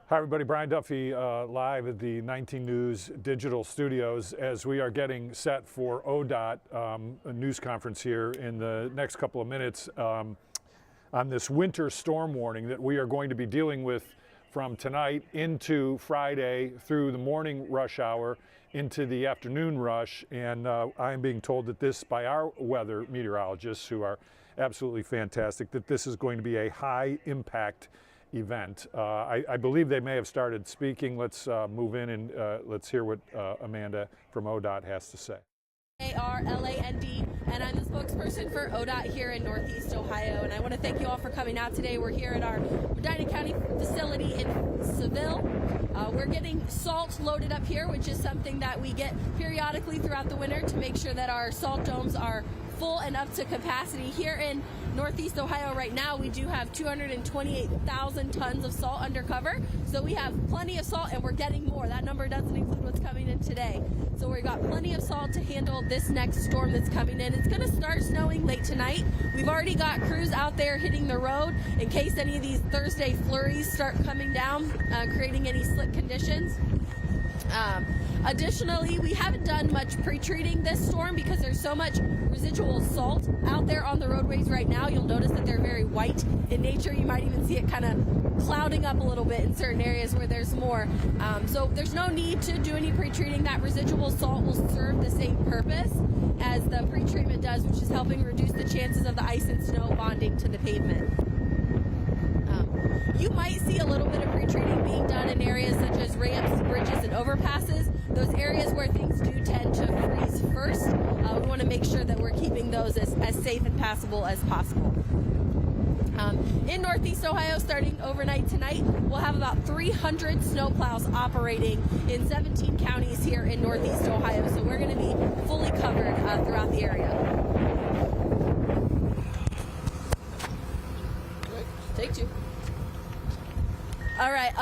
Hi everybody, Brian Duffy live at the 19 News digital studios as we are getting set for ODOT, a news conference here in the next couple of minutes on this winter storm warning that we are going to be dealing with from tonight into Friday through the morning rush hour into the afternoon rush. And I am being told that this, by our weather meteorologists who are absolutely fantastic, that this is going to be a high impact event. I believe they may have started speaking. Let's move in and let's hear what Amanda from ODOT has to say. A-R-L-A-N-D, and I'm the spokesperson for ODOT here in Northeast Ohio, and I want to thank you all for coming out today. We're here at our Medina County facility in Seville. We're getting salt loaded up here, which is something that we get periodically throughout the winter to make sure that our salt domes are full and up to capacity. Here in Northeast Ohio right now, we do have 228,000 tons of salt under cover, so we have plenty of salt and we're getting more. That number doesn't include what's coming in today. So we've got plenty of salt to handle this next storm that's coming in. It's going to start snowing late tonight. We've already got crews out there hitting the road in case any of these Thursday flurries start coming down, creating any slick conditions. Additionally, we haven't done much pre-treating this storm because there's so much residual salt out there on the roadways right now. You'll notice that they're very white in nature. You might even see it kind of clouding up a little bit in certain areas where there's more. So there's no need to do any pre-treating. That residual salt will serve the same purpose as the pre-treatment does, which is helping reduce the chances of the ice and snow bonding to the pavement. You might see a little bit of pre-treating being done in areas such as ramps, bridges, and overpasses. Those areas where things do tend to freeze first, we want to make sure that we're keeping those as safe and passable as possible. In Northeast Ohio, starting overnight tonight, we'll have about 300 snowplows operating in 17 counties here in Northeast Ohio. So we're going to be fully covered throughout the area. Take two. All right.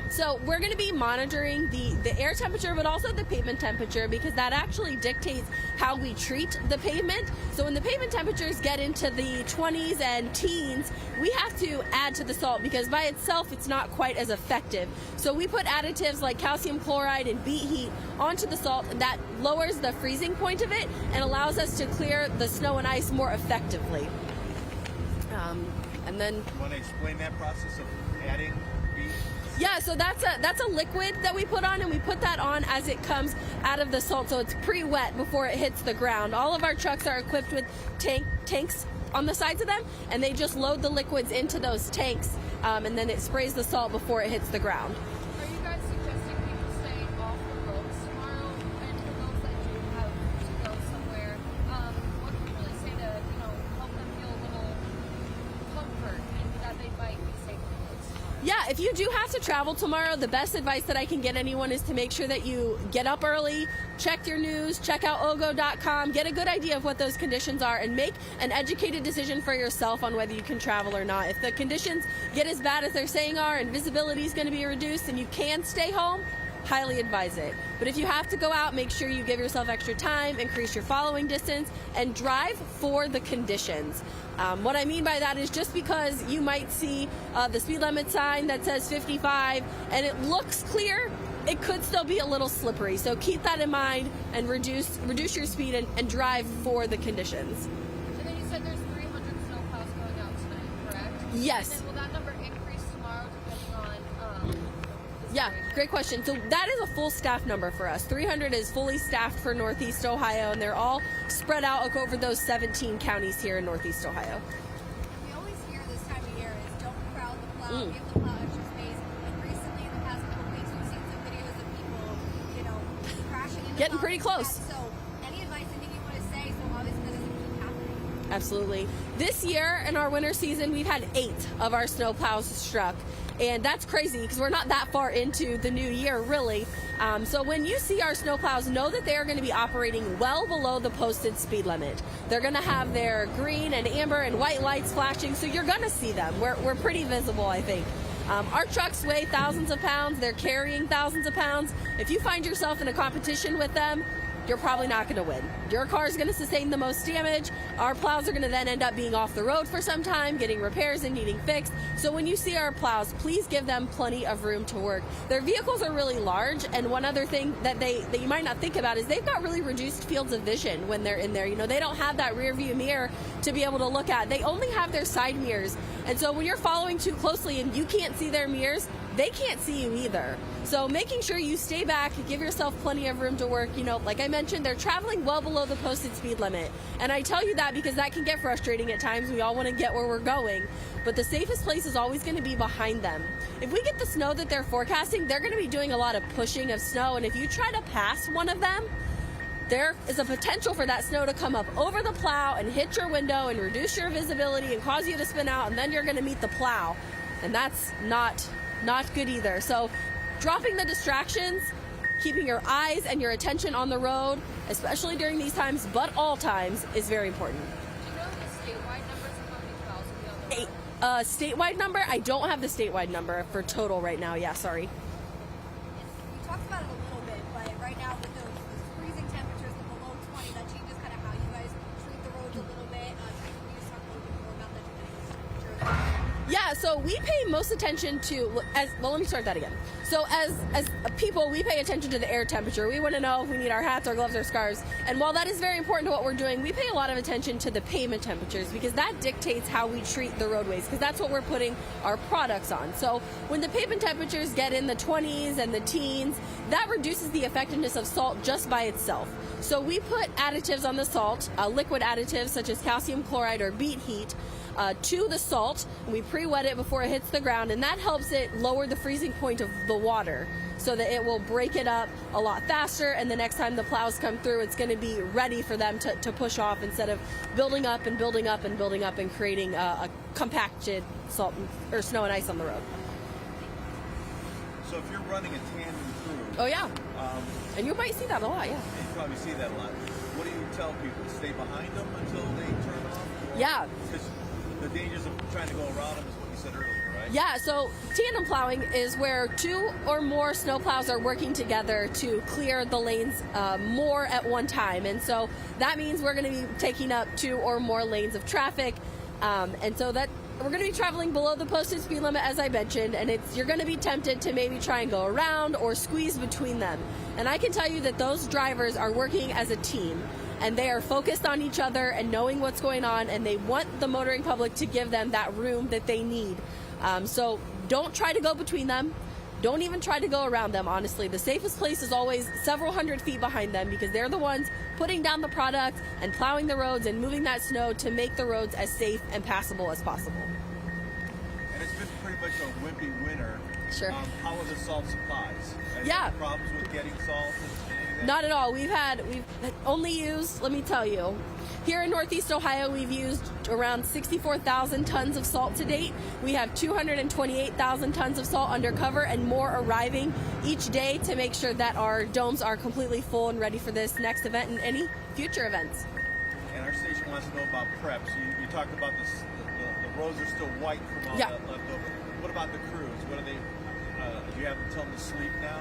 So we're going to be monitoring the air temperature, but also the pavement temperature, because that actually dictates how we treat the pavement. So when the pavement temperatures get into the 20s and teens, we have to add to the salt because by itself it's not quite as effective. So we put additives like calcium chloride and beet heat onto the salt, and that lowers the freezing point of it and allows us to clear the snow and ice more effectively. And then, you want to explain that process of adding beet? Yeah, so that's a liquid that we put on, and we put that on as it comes out of the salt, so it's pre-wet before it hits the ground. All of our trucks are equipped with tanks on the sides of them, and they just load the liquids into those tanks, and then it sprays the salt before it hits the ground. Are you guys suggesting people stay off the roads tomorrow, and for those that do have to go somewhere, what can you really say to, help them feel a little comfort and that they might be safe on the roads tomorrow? Yeah, if you do have to travel tomorrow, the best advice that I can get anyone is to make sure that you get up early, check your news, check out OGO.com, get a good idea of what those conditions are, and make an educated decision for yourself on whether you can travel or not. If the conditions get as bad as they're saying are and visibility is going to be reduced and you can stay home, highly advise it. But if you have to go out, make sure you give yourself extra time, increase your following distance, and drive for the conditions. What I mean by that is just because you might see the speed limit sign that says 55 and it looks clear, it could still be a little slippery. So keep that in mind and reduce your speed and drive for the conditions. And then you said there's 300 snowplows going out tonight, correct? Yes. And then will that number increase tomorrow depending on Yeah, great question. So that is a full staff number for us. 300 is fully staffed for Northeast Ohio, and they're all spread out over those 17 counties here in Northeast Ohio. We always hear this time of year is don't crowd the plow, give the plow extra space. And recently, in the past couple of weeks, we've seen some videos of people, crashing into Getting plows pretty like close. that. So, any advice, anything you want to say, so obviously that doesn't keep happening? Absolutely. This year in our winter season, we've had 8 of our snowplows struck. And that's crazy because we're not that far into the new year, really. So when you see our snowplows, know that they are going to be operating well below the posted speed limit. They're going to have their green and amber and white lights flashing, so you're going to see them. We're pretty visible, I think. Our trucks weigh thousands of pounds. They're carrying thousands of pounds. If you find yourself in a competition with them, you're probably not going to win. Your car is going to sustain the most damage. Our plows are going to then end up being off the road for some time, getting repairs and needing fixed. So when you see our plows, please give them plenty of room to work. Their vehicles are really large, and one other thing that you might not think about is they've got really reduced fields of vision when they're in there. You know, they don't have that rear view mirror to be able to look at. They only have their side mirrors. And so when you're following too closely and you can't see their mirrors, they can't see you either. So making sure you stay back, give yourself plenty of room to work. You know, like I mentioned, they're traveling well below the posted speed limit. And I tell you that because that can get frustrating at times. We all want to get where we're going. But the safest place is always going to be behind them. If we get the snow that they're forecasting, they're going to be doing a lot of pushing of snow. And if you try to pass one of them, there is a potential for that snow to come up over the plow and hit your window and reduce your visibility and cause you to spin out, and then you're going to meet the plow. And that's not good either. So dropping the distractions, keeping your eyes and your attention on the road, especially during these times, but all times, is very important. Do you know the statewide numbers of how many plows will be on the road? Statewide number? I don't have the statewide number for total right now. Yeah, sorry. We talked about it a little bit, but right now with those freezing temperatures, the below 20, that changes kind of how you guys treat the roads a little bit. Can you just talk a little bit more about that? Yeah, so we pay most attention to, let me start that again. So as people, we pay attention to the air temperature. We want to know if we need our hats, our gloves, our scarves. And while that is very important to what we're doing, we pay a lot of attention to the pavement temperatures because that dictates how we treat the roadways, because that's what we're putting our products on. So when the pavement temperatures get in the 20s and the teens, that reduces the effectiveness of salt just by itself. So we put additives on the salt, liquid additives such as calcium chloride or beet heat, to the salt, and we pre-wet it before it hits the ground, and that helps it lower the freezing point of the water so that it will break it up a lot faster, and the next time the plows come through, it's going to be ready for them to push off instead of building up and building up and building up and creating a compacted salt or snow and ice on the road. So if you're running a tandem crew, Oh yeah, and you might see that a lot, yeah. you probably see that a lot. What do you tell people? Stay behind them until they turn off? Yeah. Because the dangers of trying to go around them is what you said earlier, right? Yeah, so tandem plowing is where two or more snow plows are working together to clear the lanes more at one time. And so that means we're going to be taking up 2 or more lanes of traffic. And so that we're going to be traveling below the posted speed limit, as I mentioned, and you're going to be tempted to maybe try and go around or squeeze between them. And I can tell you that those drivers are working as a team. And they are focused on each other and knowing what's going on, and they want the motoring public to give them that room that they need. So don't try to go between them. Don't even try to go around them, honestly. The safest place is always several hundred feet behind them because they're the ones putting down the product and plowing the roads and moving that snow to make the roads as safe and passable as possible. And it's been pretty much a wimpy winter. Sure. How are the salt supplies? Yeah. Any problems with getting salt? And any of that? Not at all. We've only used, let me tell you, here in Northeast Ohio, we've used around 64,000 tons of salt to date. We have 228,000 tons of salt undercover and more arriving each day to make sure that our domes are completely full and ready for this next event and any future events. And our station wants to know about prep. So you talked about the roads are still white from all Yeah. that left over. What about the crews? What are they? Do you have to tell them to sleep now?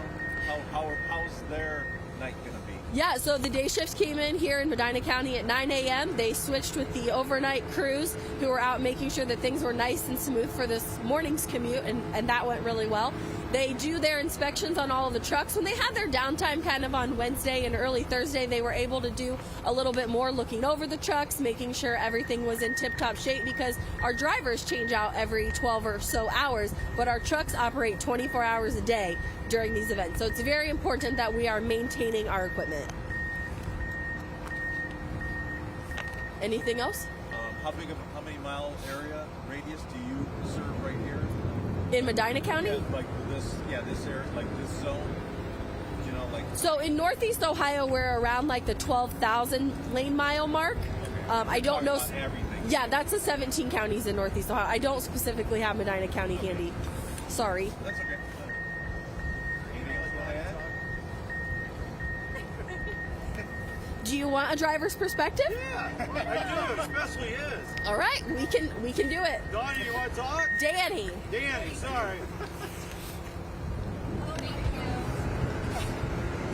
How's their night going to be? Yeah, so the day shifts came in here in Medina County at 9 a.m. They switched with the overnight crews who were out making sure that things were nice and smooth for this morning's commute, and that went really well. They do their inspections on all of the trucks. When they had their downtime kind of on Wednesday and early Thursday, they were able to do a little bit more looking over the trucks, making sure everything was in tip-top shape because our drivers change out every 12 or so hours, but our trucks operate 24 hours a day during these events. So it's very important that we are maintaining our equipment. Anything else? How many mile area radius do you serve right here? In Medina County? Yeah, like this area, like this zone. You know, like. So in Northeast Ohio, we're around like the 12,000 lane mile mark. I don't know. About everything. Yeah, that's the 17 counties in Northeast Ohio. I don't specifically have Medina County handy. Sorry. That's okay. Anything else you want to add? Do you want a driver's perspective? Yeah, I do, especially his. All right, we can do it. Donnie, you want to talk? Danny. Danny, sorry.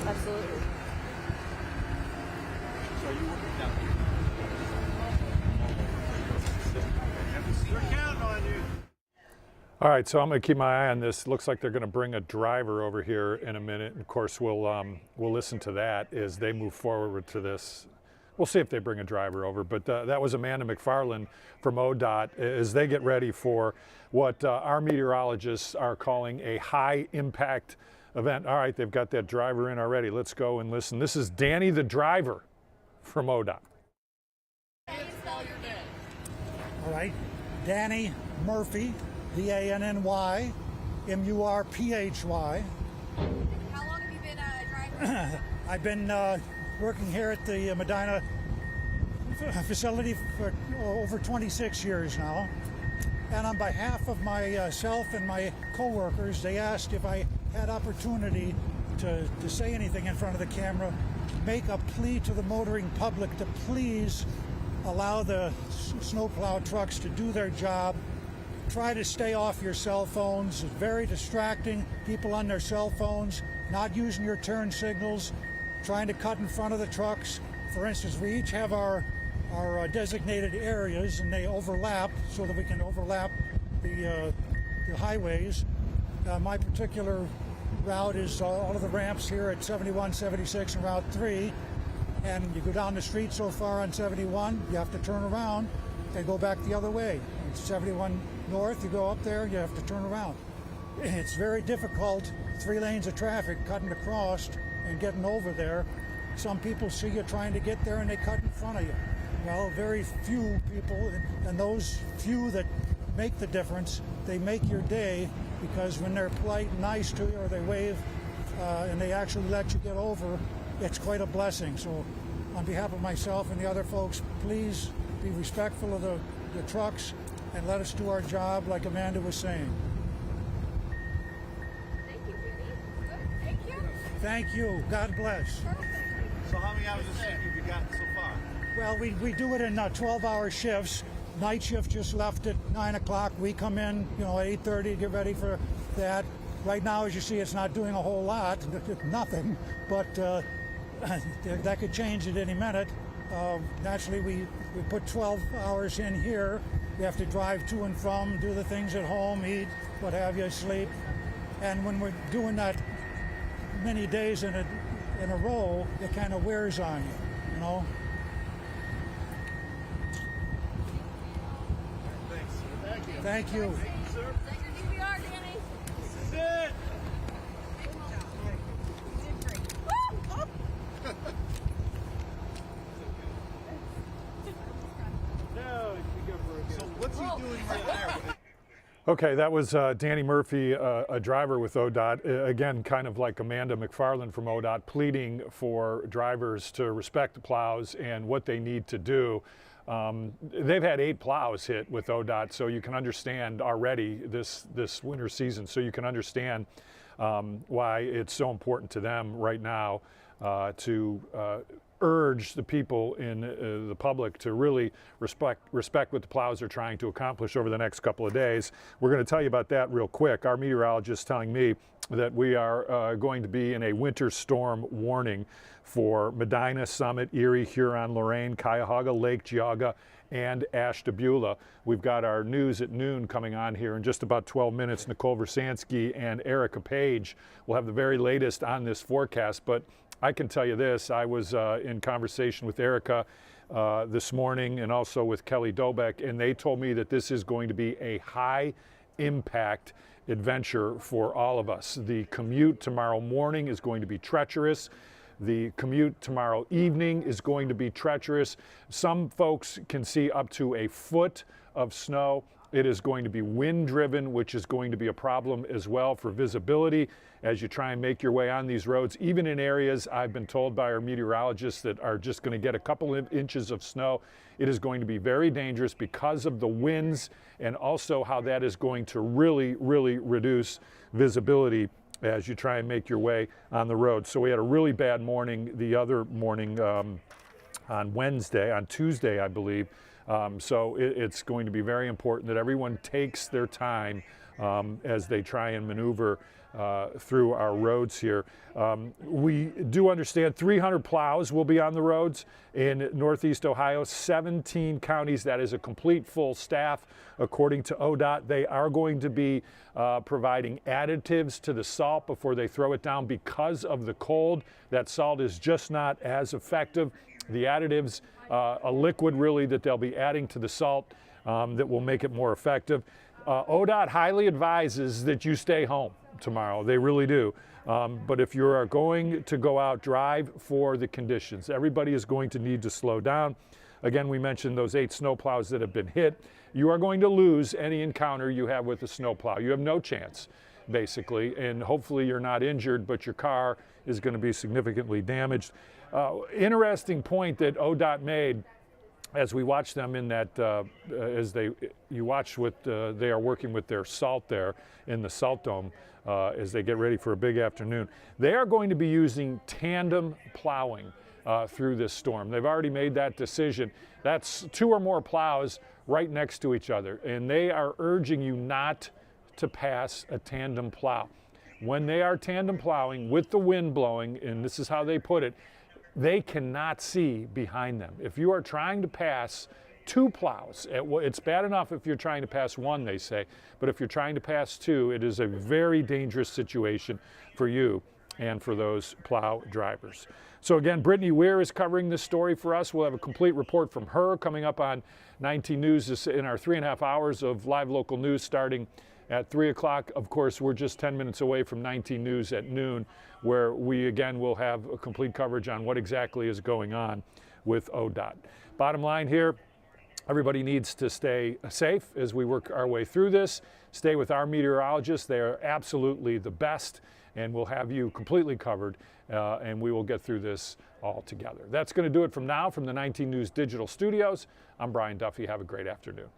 Absolutely. So are you working down? We're counting on you. All right, so I'm going to keep my eye on this. Looks like they're going to bring a driver over here in a minute. And of course, we'll listen to that as they move forward to this. We'll see if they bring a driver over. But that was Amanda McFarland from ODOT as they get ready for what our meteorologists are calling a high impact event. All right, they've got that driver in already. Let's go and listen. This is Danny the driver from ODOT. All right, Danny Murphy, D-A-N-N-Y, M-U-R-P-H-Y. How long have you been driving? I've been working here at the Medina facility for over 26 years now. And on behalf of myself and my co-workers, they asked if I had opportunity to say anything in front of the camera, make a plea to the motoring public to please allow the snowplow trucks to do their job. Try to stay off your cell phones. It's very distracting. People on their cell phones, not using your turn signals, trying to cut in front of the trucks. For instance, we each have our designated areas, and they overlap so that we can overlap the highways. My particular route is all of the ramps here at 71, 76, and Route 3. And you go down the street so far on 71, you have to turn around and go back the other way. It's 71 north, you go up there, you have to turn around. It's very difficult, 3 lanes of traffic cutting across and getting over there. Some people see you trying to get there and they cut in front of you. Well, very few people, and those few that make the difference, they make your day, because when they're polite and nice to you, or they wave and they actually let you get over, it's quite a blessing. So on behalf of myself and the other folks, please be respectful of the trucks and let us do our job like Amanda was saying. Thank you, Danny. Good. Thank you. Thank you. God bless. Perfect. So how many hours of sleep have you gotten so far? Well, we do it in 12-hour shifts. Night shift just left at 9 o'clock. We come in, at 8:30, get ready for that. Right now, as you see, it's not doing a whole lot, nothing, but that could change at any minute. Naturally, we put 12 hours in here. We have to drive to and from, do the things at home, eat, what have you, sleep. And when we're doing that many days in a row, it kind of wears on you, Thanks. Thank you. Sir, Take your DVR, Danny. this is it. So what's he doing right there? Okay, that was Danny Murphy, a driver with ODOT. Again, kind of like Amanda McFarland from ODOT, pleading for drivers to respect the plows and what they need to do. They've had 8 plows hit with ODOT, so you can understand already this winter season, so you can understand why it's so important to them right now to urge the people in the public to really respect what the plows are trying to accomplish over the next couple of days. We're going to tell you about that real quick. Our meteorologist is telling me that we are going to be in a winter storm warning for Medina, Summit, Erie, Huron, Lorain, Cuyahoga, Lake Geauga, and Ashtabula. We've got our news at noon coming on here in just about 12 minutes. Nicole Versansky and Erica Page will have the very latest on this forecast, but I can tell you this, I was in conversation with Erica this morning and also with Kelly Dobeck, and they told me that this is going to be a high impact adventure for all of us. The commute tomorrow morning is going to be treacherous. The commute tomorrow evening is going to be treacherous. Some folks can see up to a foot of snow. It is going to be wind driven, which is going to be a problem as well for visibility as you try and make your way on these roads. Even in areas I've been told by our meteorologists that are just going to get a couple of inches of snow, it is going to be very dangerous because of the winds and also how that is going to really, really reduce visibility as you try and make your way on the road. So we had a really bad morning the other morning on Tuesday, I believe. So it's going to be very important that everyone takes their time as they try and maneuver through our roads here. We do understand 300 plows will be on the roads in Northeast Ohio, 17 counties. That is a complete full staff. According to ODOT, they are going to be providing additives to the salt before they throw it down because of the cold. That salt is just not as effective. The additives, a liquid really that they'll be adding to the salt that will make it more effective. ODOT highly advises that you stay home tomorrow. They really do. But if you are going to go out, drive for the conditions. Everybody is going to need to slow down. Again, we mentioned those 8 snowplows that have been hit. You are going to lose any encounter you have with a snowplow. You have no chance, basically, and hopefully you're not injured, but your car is going to be significantly damaged. Interesting point that ODOT made as we watch them in that, you watch what they are working with their salt there in the salt dome as they get ready for a big afternoon. They are going to be using tandem plowing through this storm. They've already made that decision. That's 2 or more plows right next to each other, and they are urging you not to pass a tandem plow. When they are tandem plowing with the wind blowing, and this is how they put it, they cannot see behind them. If you are trying to pass 2 plows, it's bad enough if you're trying to pass 1, they say, but if you're trying to pass 2, it is a very dangerous situation for you and for those plow drivers. So again, Brittany Weir is covering this story for us. We'll have a complete report from her coming up on 19 News in our 3.5 hours of live local news starting at 3 o'clock. Of course, we're just 10 minutes away from 19 News at noon, where we again will have a complete coverage on what exactly is going on with ODOT. Bottom line here, everybody needs to stay safe as we work our way through this. Stay with our meteorologists. They are absolutely the best, and we'll have you completely covered, and we will get through this all together. That's going to do it from now from the 19 News Digital Studios. I'm Brian Duffy. Have a great afternoon.